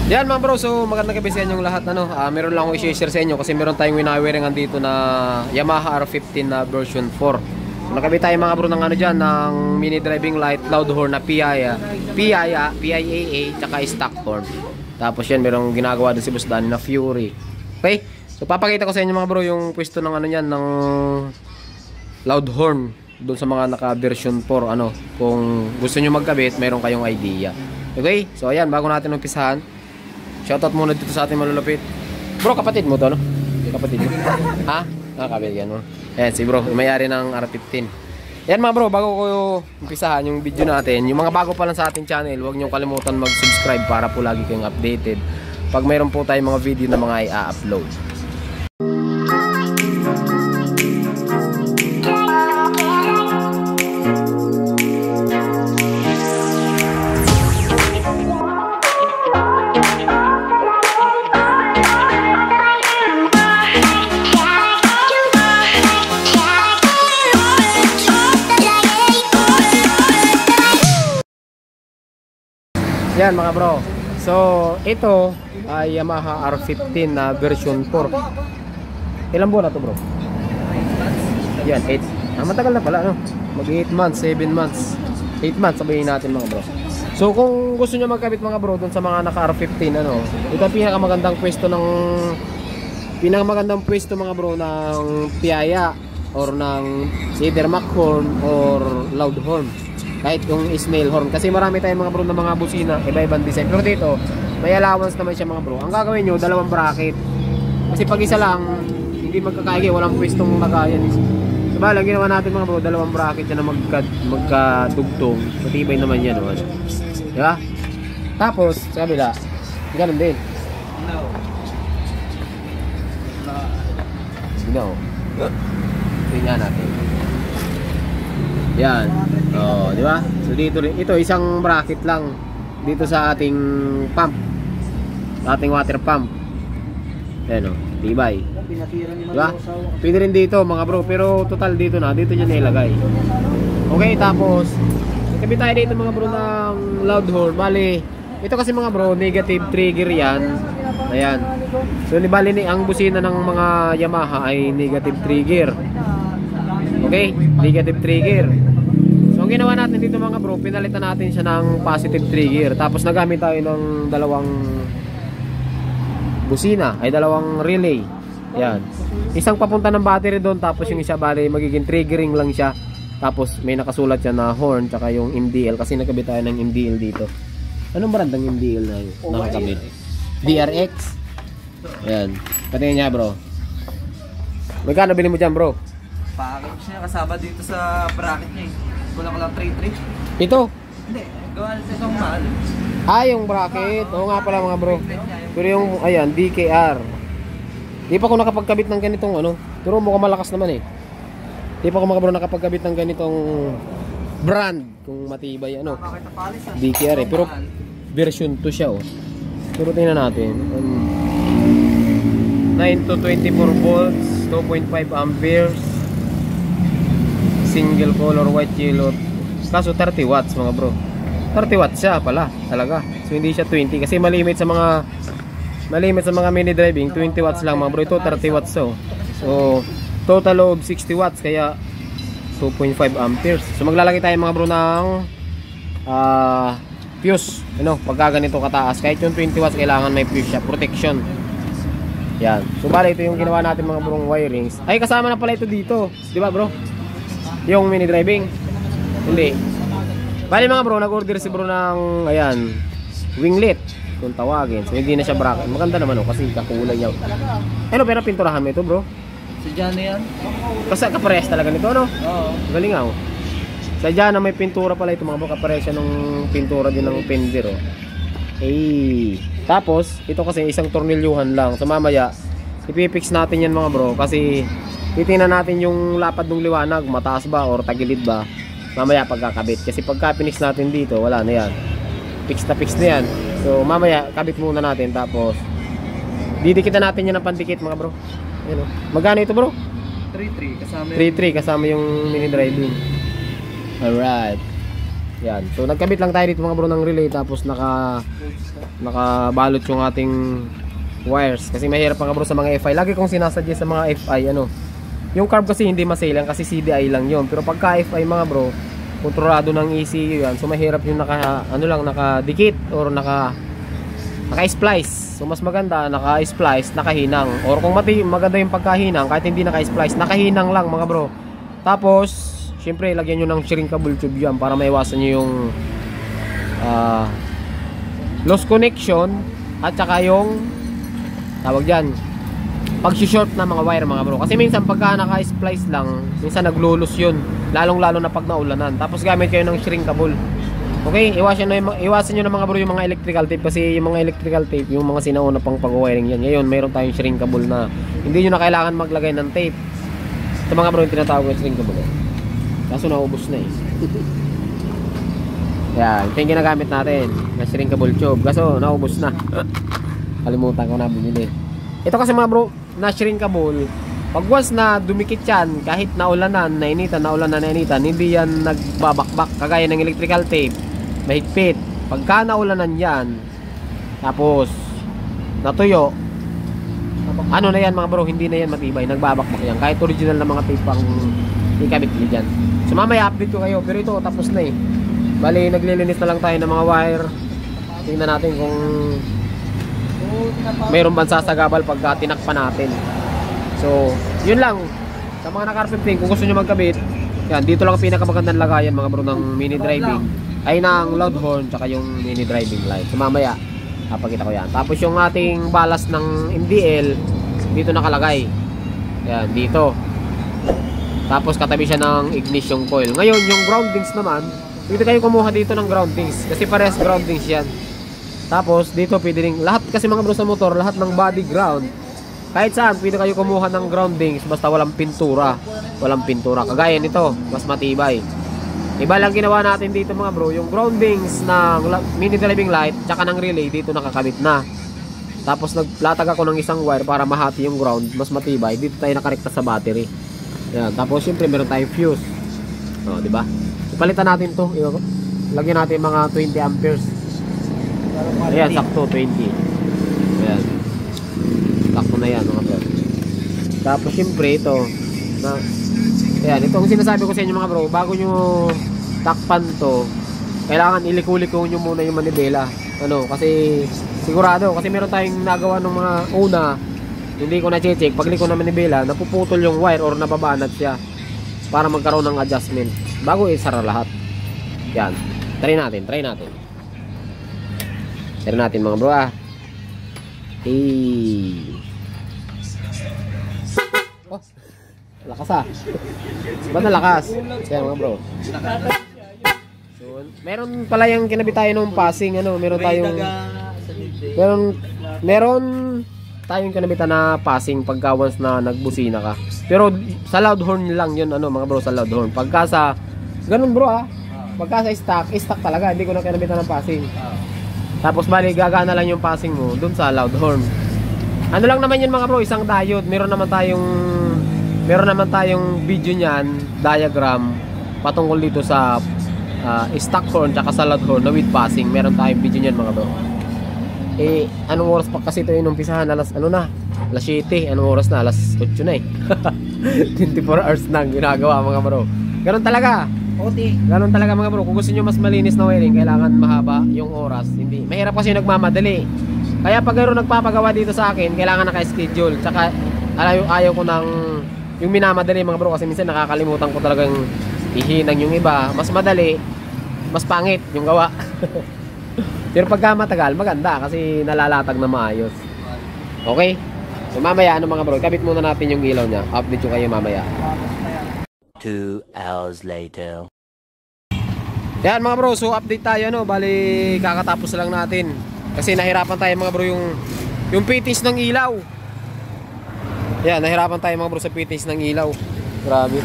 Yan mga bro, so magandang gabi sa inyong lahat. Meron lang akong i-share sa inyo kasi meron tayong winawiringan dito na Yamaha R15 na version 4. So, nakabit tayo mga bro ng dyan, ng mini driving light, loud horn na PIAA, tsaka stock horn. Tapos yan, merong ginagawa din si Boss Danny na Fury. Okay? So papakita ko sa inyo mga bro yung pwesto ng ng loud horn doon sa mga naka version 4. Kung gusto nyo magkabit, meron kayong idea. Okay? So ayan, bago natin umpisahan, shoutout muna dito sa ating malulupit. Bro, kapatid mo to, no? Yung kapatid mo. Ha? Nakakabigyan mo. Ayan, si bro, may-ari ng R15. Ayan mga bro, bago ko umpisahan yung video natin, yung mga bago pa lang sa ating channel, huwag nyo kalimutan mag-subscribe para po lagi kayong updated pag mayroon po tayong mga video na mga i-upload. Yan mga bro. So, ito ay Yamaha R15 na version 4. Ilang buwan na to bro? Yan, 8. Matagal na pala, no? Mag 8 months, 7 months. 8 months sabihin natin mga bro. So, kung gusto niyo magkabit mga bro doon sa mga naka R15, ito ang pinakamagandang pwesto mga bro ng PIAA or ng either Mac horn or loud horn. Kahit yung snail horn, kasi marami tayong mga bro na mga busina, iba-ibang design. Pero dito, may allowance naman siya mga bro. Ang gagawin nyo, dalawang bracket. Kasi pag isa lang, hindi magkakaigi, walang pwestong nakayan. So ba, lang ginawa natin mga bro, dalawang bracket yan na magkadugtong. Matibay naman yan, no? Diba? Tapos, sa kabila, ganun din. No. Tingnan natin. Yan. Oh, di ba? So dito rin, ito isang bracket lang dito sa ating pump. Sa ating water pump. Ayan, tibay. Di ba? Pwede rin dito mga bro, pero total dito niya nilagay. Okay, tapos ikabit tayo dito mga bro ng loud horn. Bali, ito kasi mga bro, negative trigger yan. Ayan. So bali ang busina ng mga Yamaha ay negative trigger. Okay, negative trigger. So ang ginawa natin dito mga bro, pinalitan natin siya ng positive trigger. Tapos nagamit tayo ng dalawang busina, ay dalawang relay. Yan. Isang papunta ng battery doon, tapos yung isa bali magiging triggering lang siya. Tapos may nakasulat siya na horn, tsaka yung MDL, kasi nagkabit tayo ng MDL dito. Anong brand ng MDL na nakakabit? DRX. Yan. Patingin niya bro. Magkano bili mo dyan bro? Package niya kasama dito sa bracket niya eh. Kulang ko lang 3.3. Ito? Hindi, gawa sa isang mahal. Yung bracket. Oo nga pala mga bro. Pero yung, ayan, DKR. Di pa ako nakapagkabit ng ganitong pero mukhang malakas naman eh. Di pa ako mga bro nakapagkabit ng ganitong brand. Kung matibay DKR eh. Pero version 2 siya Pero tingnan natin. 9 to 24 volts, 2.5 amperes. Single color white yellow. Kaso 30 watts mga bro. 30 watts siya pala talaga. So hindi siya 20 kasi malimit sa mga mini driving 20 watts lang mga bro. Ito 30 watts So total of 60 watts kaya 2.5 amperes. So maglalagay tayo mga bro ng fuse. Pagka ganito kataas, kahit yung 20 watts kailangan may fuse siya, protection. Yan. So bali ito yung ginawa natin mga bro wirings. Ay kasama na pala ito dito. Di ba bro? Yung mini driving. Hindi. Bali mga bro, nag-order si bro ng ayan, winglet kung tawagin. So hindi na siya bracket. Maganda naman kasi kakulay niya. Pero pinturahan mo ito bro. Sadya na yan. Kasi kaparehas talaga nito Oo. Galing sadya na may pintura pala ito mga bro. Kaparehas siya ng pintura din ng fender Tapos ito kasi isang tornilyuhan lang. So mamaya ipipix natin yan mga bro, kasi titingnan natin yung lapad ng liwanag, mataas ba or tagilid ba mamaya pagkakabit. Kasi pagka finish natin dito, wala na yan, fix na yan. So mamaya kabit muna natin, tapos didikitan natin yan ng pandikit mga bro. Magkano ito bro? 3.3 kasama 3.3 kasama yung mini driving. Alright. Yan. So nagkabit lang tayo dito mga bro ng relay, tapos nakabalot yung ating wires kasi mahirap mga bro sa mga FI. Lagi kong sinasadya sa mga FI ano. Yung carb kasi hindi masailan kasi CDI lang yun. Pero pagka FI mga bro, kontrolado ng ECU yan. So mahirap yung nakadikit or naka-splice. So mas maganda naka-splice, nakahinang. Or kung maganda yung pagkahinang, kahit hindi naka-splice, nakahinang lang mga bro. Tapos, syempre lagyan nyo ng shrinkable tube yan para maiwasan nyo yung loss connection at saka yung tawag dyan, pag-short na mga wire mga bro. Kasi minsan pagka naka-splice lang, minsan naglulos yun. Lalong-lalo na pag naulanan. Tapos gamit kayo ng shrinkable. Okay, iwasan nyo na mga bro yung mga electrical tape kasi yung mga electrical tape, yung mga sinauna pang pag-wiring yan. Ngayon, mayroon tayong shrinkable na hindi nyo na kailangan maglagay ng tape. Ito mga bro yung tinatawag ko shrinkable. Kaso naubos na eh. Yan, ito yung ginagamit natin na shrinkable tube. Kaso naubos na. Kalimutan ko na bumili. Ito kasi mga bro, na shrinkable, pag once na dumikit yan, kahit naulanan, nainitan, hindi yan nagbabakbak kagaya ng electrical tape. Mahigpit. Pagka naulanan yan, tapos natuyo, ano na yan mga bro, hindi na yan matibay, nagbabakbak yan. Kahit original na mga tape pang ikabit nyo dyan. So mamaya update ko kayo, pero ito tapos na eh. Bali, naglilinis na lang tayo ng mga wire. Tingnan natin kung mayroon bang sasagabal pagka tinakpan natin. So, yun lang. Sa mga naka-R15, kung gusto nyo magkabit, yan, dito lang pinakamagandang lagayan mga bro ng mini driving. Ay ng loud horn, tsaka yung mini driving light. So mamaya, papakita ko yan. Tapos yung ating balas ng MDL, dito nakalagay. Yan, dito. Tapos katabi siya ng ignition coil. Ngayon, yung groundings naman, dito kayo kumuha dito ng groundings. Kasi parehas groundings yan. Tapos dito pwede rin, lahat kasi mga bro sa motor, lahat ng body ground, kahit saan pwede kayo kumuha ng groundings basta walang pintura. Walang pintura. Kagaya nito, mas matibay. Iba lang ginawa natin dito mga bro, yung groundings ng mini driving light tsaka ng relay dito nakakabit na. Tapos naglatag ako ng isang wire para mahati yung ground, mas matibay. Dito tayo nakarekta sa battery. Yan. Tapos siyempre meron tayong fuse. O, di ba? Palitan natin 'to. Lagyan natin mga 20 amperes. Ayan, sakto 20. Ayan. Sakto na yan mga bro. Tapos siyempre ito na, ayan, ito ang sinasabi ko sa inyo mga bro, bago nyo takpan to, kailangan iliko-liko nyo muna yung manibela. Ano, kasi sigurado, kasi meron tayong nagawa ng mga una, hindi ko na-check, pag liko na manibela, napuputol yung wire or nababanat siya para magkaroon ng adjustment bago isara lahat. Yan, try natin mga bro Oh, lakas ba't nalakas? Yan mga bro. So, meron pala yung kinabit tayo nung passing, ano, meron tayong kinabitan na passing pagka once na nagbusina ka. Pero sa loud horn lang yun, ano mga bro, sa loud horn. Pagka sa ganun bro pagka sa stock talaga, hindi ko na kinabitan ng passing. Tapos bali gagana lang yung passing mo dun sa loud horn. Ano lang naman yun mga bro, isang diode. Meron naman tayong video niyan, diagram patungkol dito sa stock horn tsaka sa loud horn na with passing. Meron tayong video niyan mga bro. Anong oras pa kasi ito inumpisahan? Alas 7. Anong oras na? Alas 8 na eh. 24 hours nang ginagawa mga bro. Ganun talaga. Ganun talaga mga bro. Kung gusto nyo mas malinis na wiring, kailangan mahaba yung oras. Hindi. Mahirap kasi nagmamadali. Kaya pag mayroon nagpapagawa dito sa akin, kailangan naka-schedule. Tsaka ayaw ko ng yung minamadali mga bro, kasi minsan nakakalimutan ko talagang ihinang yung iba. Mas madali, mas pangit yung gawa. Pero pagka matagal, maganda kasi nalalatag na maayos. Okay? So mamaya mga bro, kabit muna natin yung ilaw niya. Update ko kayo mamaya. 2 hours later. Yan mga bro, so update tayo bali kakatapos lang natin. Kasi nahirapan tayo mga bro yung fittings ng ilaw. Yan, nahirapan tayo mga bro sa fittings ng ilaw. Grabe.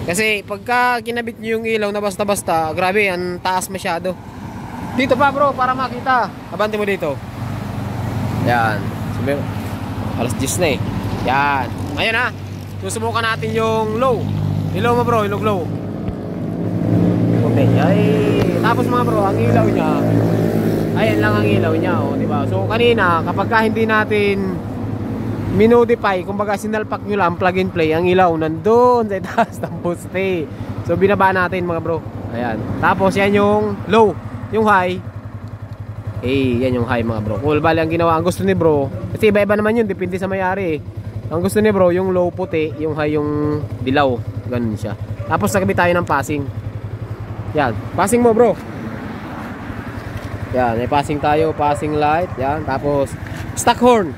Kasi pagka kinabit nyo yung ilaw na basta-basta, grabe, ang taas masyado. Dito pa bro, para makita. Abante mo dito. Yan. So, alas 10 na eh. Yan. Ngayon susubukan natin yung low. Ilaw mo bro, ilog low. puti. Ay, tapos mga bro, ang ilaw niya, ayan lang ang ilaw niya, oh, di ba? So kanina, kapag ka hindi natin minodify, kumbaga sinalpak nyo lang, plug and play, ang ilaw nandun sa itaas ng poste. So binaba natin mga bro. Ayan. Tapos yan yung low, yung high. Yan yung high mga bro. Cool, bali ang ginawa, ang gusto ni bro, kasi iba-iba naman yun, depende sa may-ari eh. Ang gusto ni bro, yung low puti, yung high yung dilaw. Ganun siya. Tapos nagkabit tayo ng passing. Yan, passing mo bro. Yan, may passing tayo, passing light. Yan, tapos stock horn.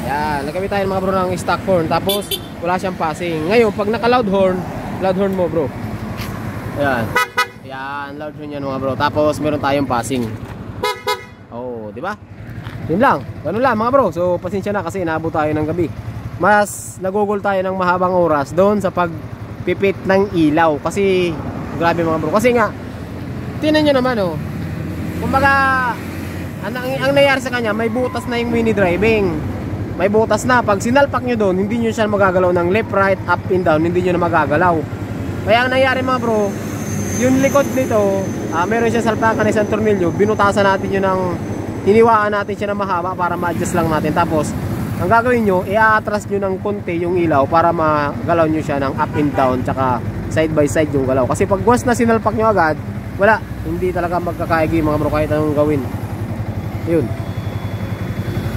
Yan, nagkabit tayo mga bro ng stock horn. Tapos wala siyang passing. Ngayon, pag naka loud horn mo bro. Yan. Yan, loud horn yan mga bro. Tapos meron tayong passing. Oh, di ba? Yun lang, ganun lang mga bro. So pasensya na kasi inaabot tayo ng gabi. Mas nagugol tayo ng mahabang oras doon sa pagpipit ng ilaw. Kasi grabe mga bro. Kasi nga, tinan nyo naman oh, kumbaga ang nangyari sa kanya, may butas na yung mini driving. May butas na, pag sinalpak nyo doon, hindi nyo siya magagalaw ng left, right, up and down. Hindi nyo na magagalaw. Kaya ang nangyari mga bro, yung likod nito, meron siya salpakan ng isang tornilyo. Binutasan natin yun ng, hiniwaan natin siya ng mahaba para ma-adjust lang natin. Tapos ang gagawin nyo, i-atras nyo ng konti yung ilaw para magalaw nyo siya ng up and down, tsaka side by side yung galaw. Kasi pag once na sinalpak nyo agad, wala, hindi talaga magkakaigi mga bro kahit anong gawin. Yun.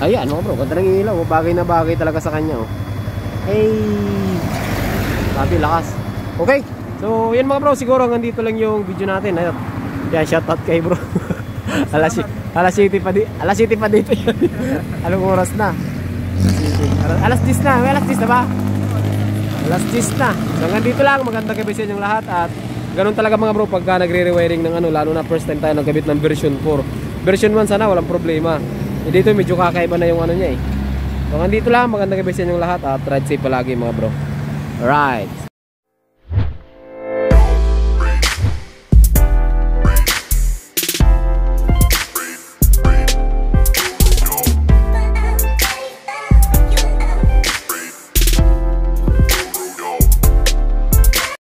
Ayan mga bro, ganda ng ilaw, bagay na bagay talaga sa kanya oh. Sabi, lakas. Okay, so yan mga bro, siguro hanggang dito lang yung video natin. Ayun. Yan, shoutout kay bro. Alas 7 pa dito yun. Anong oras na? Alas 10 na. May alas 10 na ba? Alas 10 na. So hanggang dito lang. Magandang gabi sa inyong lahat. At ganun talaga mga bro pagka nagre-rewiring ng ano, lalo na first time tayo nagkabit ng version 4. Version 1 sana walang problema. Dito medyo kakaiba na yung ano niya eh. So hanggang dito lang. Magandang gabi sa inyong lahat. At ride safe palagi mga bro. Alright.